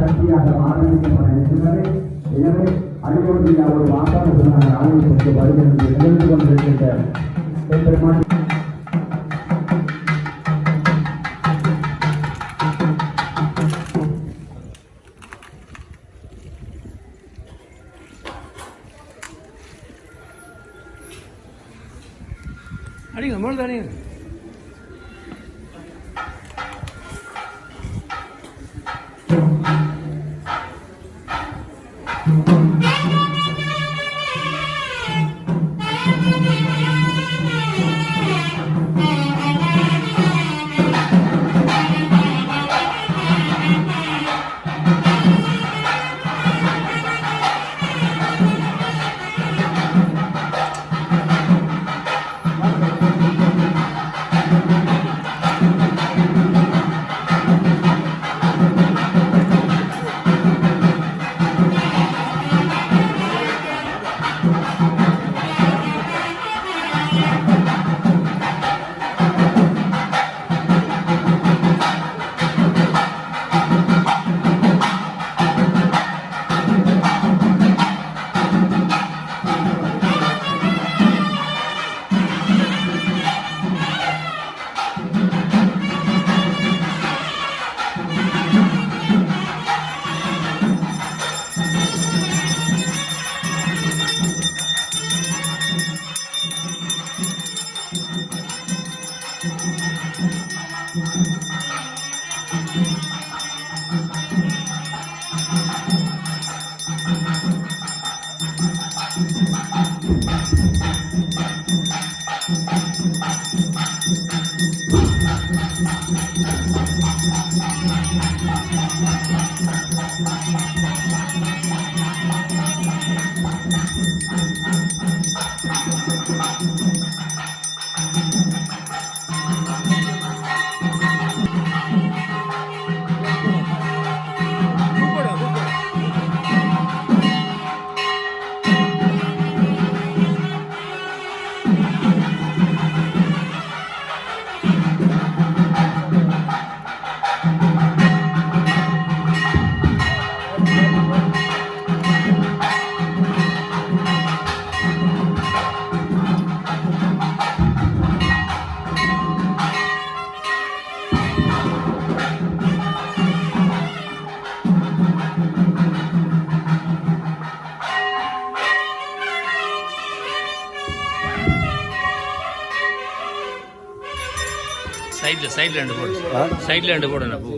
சக்தியாக ஆரம்பிக்கப்பட எனவே அனுபவத்தில் ஒரு வாக்காளர் ஆலயத்திற்கு வருகிறது நிகழ்ந்து கொண்டிருக்கின்ற பெருமாள் அடிங்க மொழி அடிங்க. சைடில் ரெண்டு போடு, சைடில் ரெண்டு போடுண்ணா பூ.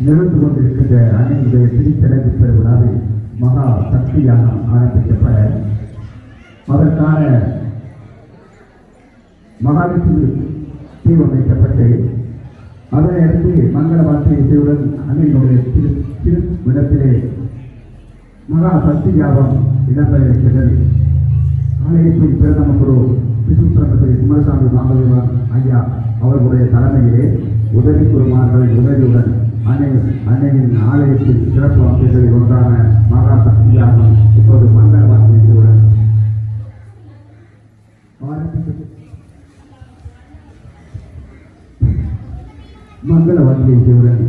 நிகழ்ந்து கொண்டிருக்கின்ற அன்னையுடைய திருச்சடங்கு பெருவிழாவில் மகா சக்தி யாகம் ஆரம்பிக்கப்பட அதற்கான மகாவிஷ்ணு தீர்வமைக்கப்பட்டு அதனை அடுத்து மங்கள வார்த்தை இசையுடன் அன்னையினுடைய திரு இடத்திலே மகா சக்தி யாகம் இடம்பெற இருக்கிறது. ஆலயத்தின் பிரதம குரு விசுப்பிரமத்திரி குமாரசாமி மாமல்லவான் ஐயா அவர்களுடைய தலைமையிலே உதவி குருமார்களின் உதவியுடன் அன்னையின் ஆலயத்தில் சிறப்பு அம்சங்களில் ஒன்றான மகா சக்தி யாகம் இப்போது மங்கள வார்த்தை இசையுடன் மங்கள வார்த்தையுடன்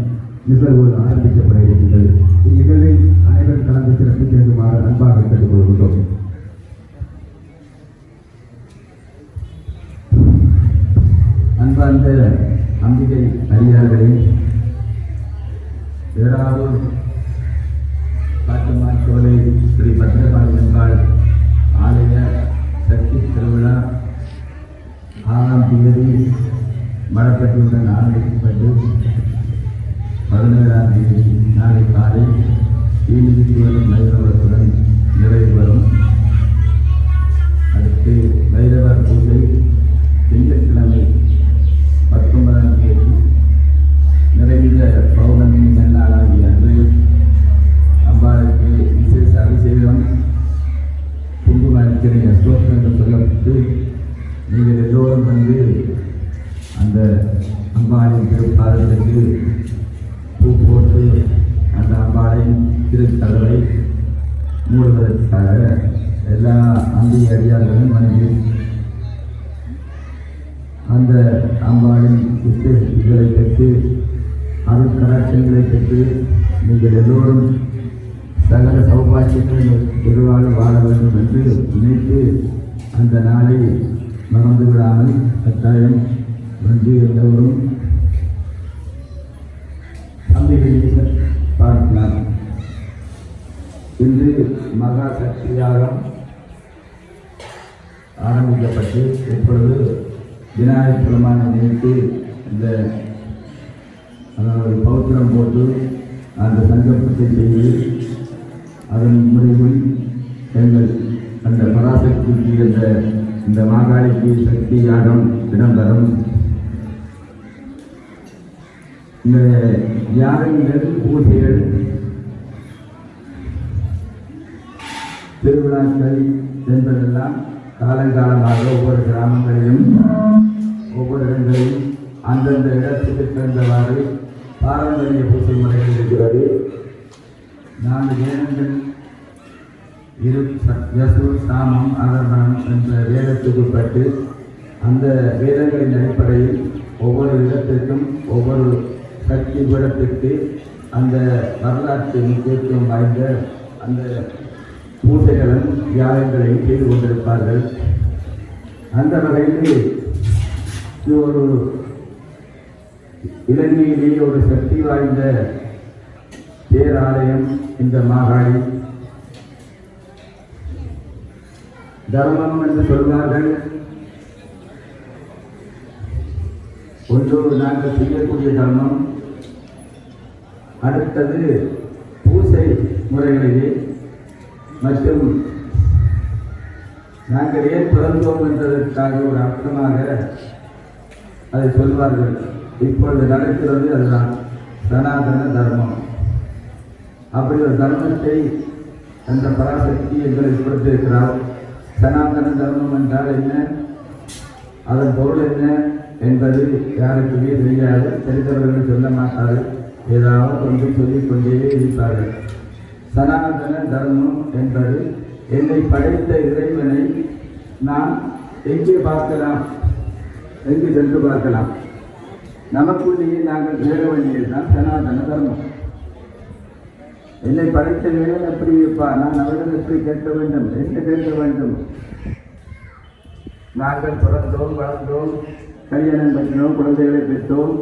நிகழ்வு ஆரம்பிக்கப்பட இருக்கின்றது. இந்நிகழ்வில் அனைவரும் கலந்து சிறப்பு சேர்ந்துமாறு அன்பாக கேட்டுக்கொள்கின்றோம். அன்பார்ந்த அம்பிகை அடியார்களே, ஏறாவூர் காட்டுமான் சோலை ஸ்ரீ பத்ரகாளி அம்பாள் ஆலய சக்தி திருவிழா 6ஆம் தேதி மடப்பட்டியுடன் ஆரம்பிக்கப்பட்டு 17ஆம் தேதி நாளை காலை ஈனிதித்துவரும் வைரவத்துடன் நிறைவு வரும். அடுத்து வைரவர் பூஜை திங்கட்கிழமை 19ஆம் தேதி நிறைந்த பௌர்ணமி நன்னாளாகிய அன்று அம்பாளுக்கு விசேஷ அபிஷேகம் குங்கும அர்ச்சனை அஸ்தோத்திரம் என்று சொல்லப்பட்டு நீங்கள் எல்லோரும் வந்து அந்த அம்பாளின் திருப்பாதத்திற்கு பூ போட்டு அந்த அம்பாளின் திருக்கதவை மூடுவதற்காக எல்லா அம்பி அடியார்களும் வணங்கி அந்த அம்பாளின் விசேஷங்களை பெற்று அருள் கடாட்சங்களை பெற்று நீங்கள் எல்லோரும் சகல சௌபாக்கியங்கள் எதிர்வாக வாழ வேண்டும் என்று நினைத்து அந்த நாளை மறந்து விடாமல் கட்டாயம் வந்து எல்லோரும் அம்பிகையை பார்க்கலாம். இன்று மகா சக்தி யாகம் ஆரம்பிக்கப்பட்டு இப்பொழுது விநாயகர் பெருமானை நினைத்து இந்த பௌத்திரம் போட்டு அந்த சங்கல்பத்தை செய்து அதன் முடிவில் எங்கள் அந்த பராசக்திக்கு இந்த மாகாளிக்கு சக்தி யாகம் இடம்பெறும். இந்த யாகங்கள் பூஜைகள் திருவிழாக்கள் என்பதெல்லாம் காலங்காலமாக ஒவ்வொரு கிராமங்களிலும் ஒவ்வொரு இடங்களிலும் அந்தந்த இடத்துக்கு தகுந்தவாறு பாரம்பரிய பூஜை முறைகள் இருக்கிறது. 4 வேதங்கள் சாமம் அதர்வனம் என்ற வேதத்துக்குட்பட்டு அந்த வேதங்களின் அடிப்படையில் ஒவ்வொரு இடத்திற்கும் ஒவ்வொரு சக்தி பீடத்திற்கு அந்த வரலாற்று முக்கியத்துவம் வாய்ந்த அந்த பூஜைகளும் தியாகங்களையும் செய்து கொண்டிருப்பார்கள். அந்த வகையில் ஒரு இலங்கையிலேயே ஒரு சக்தி வாய்ந்த பேராலயம் இந்த மாகாளி. தர்மம் என்று சொல்வார்கள். ஒன்று நாங்கள் செய்யக்கூடிய தர்மம், அடுத்தது பூசை முறைகளிலே மற்றும் நாங்கள் ஏன் பிறந்தோம் என்பதற்காக ஒரு அர்த்தமாக அதை சொல்வார்கள். இப்பொழுது நடக்கிறது அதுதான் சனாதன தர்மம். அப்படி ஒரு தர்மத்தை அந்த பராசக்தி எங்களை கொடுத்திருக்கிறார். சனாதன தர்மம் என்றால் என்ன, அதன் பொருள் என்ன என்பது யாருக்குமே தெரியாது. தெரிந்தவர்கள் சொல்ல மாட்டார்கள், ஏதாவது ஒன்று சொல்லிக் கொண்டே இருப்பார்கள். சனாதன தர்மம் என்பது என்னை படைத்த இறைவனை நாம் எங்கே பார்க்கலாம், எங்கு சென்று பார்க்கலாம், நமக்குள்ளேயே நாங்கள் தேட வேண்டியதுதான் சனாதன தர்மம். என்னை படைத்த இறைவன் எப்படி இருப்பார், நான் அவரிடம் எப்படி கேட்க வேண்டும், என்ன கேட்க வேண்டும். நாங்கள் பிறந்தோம், வளர்ந்தோம், கல்யாணம் பண்ணினோம், குழந்தைகளை பெற்றோம்,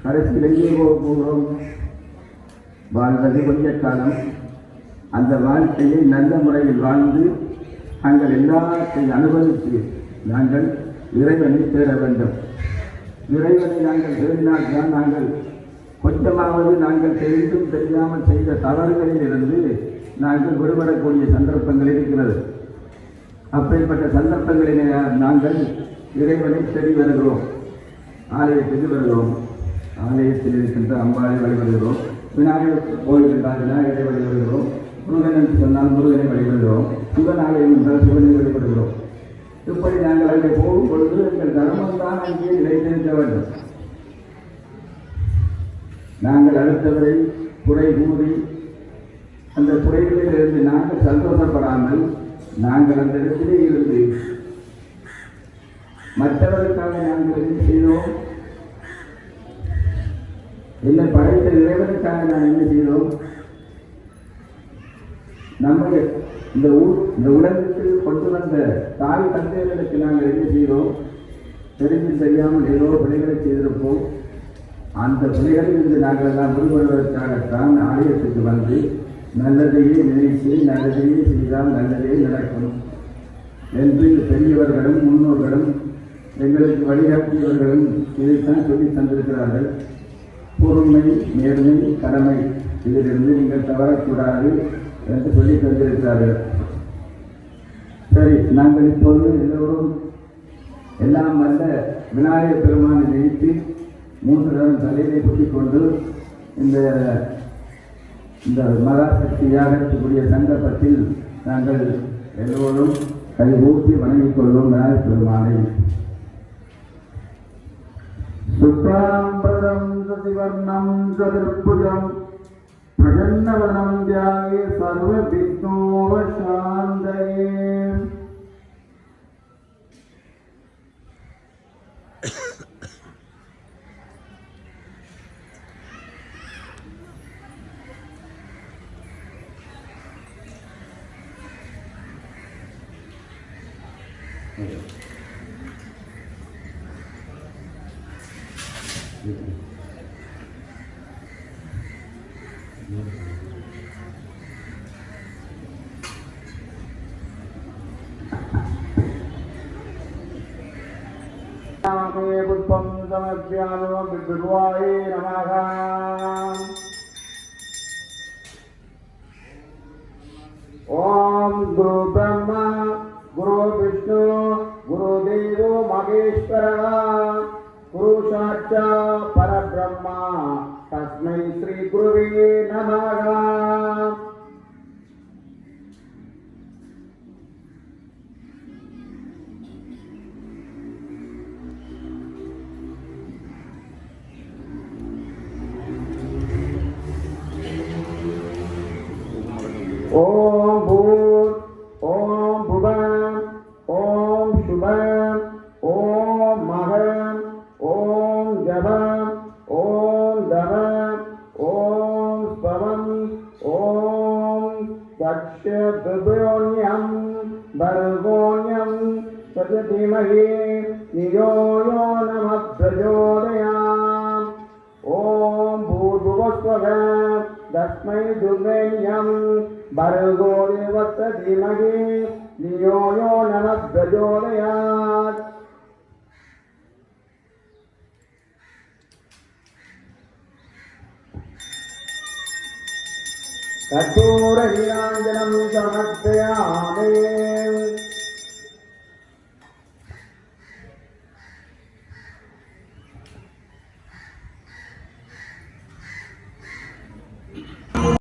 கடைசியில் எங்கே போகிறோம். வாழ்வது கொஞ்ச காலம். அந்த வாழ்க்கையை நல்ல முறையில் வாழ்ந்து நாங்கள் எல்லாத்தையும் அனுபவித்து நாங்கள் இறைவனை தேட வேண்டும். இறைவனை நாங்கள் தேடினால்தான் நாங்கள் கொஞ்சமாவது நாங்கள் தெரிந்தும் தெரியாமல் செய்த தவறுகளில் இருந்து நாங்கள் விடுபடக்கூடிய சந்தர்ப்பங்கள் இருக்கிறது. அப்படிப்பட்ட சந்தர்ப்பங்களிலே நாங்கள் இறைவனை தேடி வருகிறோம், ஆலயத்துக்கு வருகிறோம். ஆலயத்தில் இருக்கின்ற அம்பாளை வழிபடுகிறோம். விநாயகர் கோயில் என்றால் விநாயகரை வழிபடுகிறோம். முருகன் என்று சொன்னால் முருகனை வழிபடுகிறோம். சிவன் ஆலயம் என்றால் சிவனை வழிபடுகிறோம். இப்படி நாங்கள் அங்கே போகும் பொழுது எங்கள் தர்மம் தான் அங்கே நிலைத்திருக்க வேண்டும். நாங்கள் அடுத்தவரை குறை கூறி அந்த குறைகளில் இருந்து நாங்கள் சந்தோஷப்படாமல் நாங்கள் அந்த இடத்திலே இருந்து மற்றவர்களுக்காக நாங்கள் என்ன செய்தோம், என்னை படைத்த இறைவனுக்காக நான் என்ன செய்தோம், நம்முடைய இந்த உலகத்தில் கொண்டு வந்த தாய் தந்தையர்களுக்கு நாங்கள் என்ன செய்தோம், தெரிந்து தெரியாமல் ஏதோ பிள்ளைகளை செய்திருப்போம். அந்த பிள்ளைகளில் இருந்து நாங்கள் எல்லாம் விடுபடுவதற்காகத்தான் ஆலயத்துக்கு வந்து நல்லதையே நினைத்து நல்லதையே செய்தால் நல்லதே நடக்கும் என்று பெரியவர்களும் முன்னோர்களும் எங்களுக்கு வழிகாட்டியவர்களும் இதைத்தான் சொல்லி தந்திருக்கிறார்கள். பொறுமை, நேர்மை, கடமை, இதிலிருந்து நீங்கள் தவறக்கூடாது என்று சொல்லி தந்திருக்கிறார்கள். சரி, நாங்கள் இப்போது எல்லோரும் எல்லாம் வல்ல விநாயகப் பெருமானை நினைத்து 3 தரம் தலையிலே குத்திக் கொண்டு இந்த மகாசக்தியாக இருக்கக்கூடிய சந்தர்ப்பத்தில் நாங்கள் எல்லோரும் கைகூப்பி வணங்கிக் கொள்வோம் விநாயகப் பெருமானை. சுக்லாம்பரம் சசிவர்ணம் சதுர்புஜம் பிரசன்னவனம் தியாகே சர்வ விக்னோபசாந்தயே. புஷ்பம் சமர்ப்பியாமோ வித்ருவாயே நமஹ. ஓம் குரு பிரம்மா குரு விஷ்ணு குரு தேவோ மகேஸ்வரः குரு சாட்சாத் பரபிரம்மா தஸ்மை ஸ்ரீ குருவே நமஹ. ஓம் பூர் ஓம் புவன் ஓம் சுபன் ஓம் மகன் ஓம் ஜபன் ஓம் தவன் ஓம் ஸ்பவன் ஓம் தக்ஷத்ருபோண்யம் பர்கோண்யம் பிரஜதிமஹே நியோ யோ நம பிரஜோதயாம். ஓம் பூர்வஸ்வகம் தஸ்மை துர்வேண்யம் பர்கோ தேவஸ்ய தீமஹி धियो यो नमः प्रचोदयात्. कर्पूरनीराञ्जनं समर्पयामि.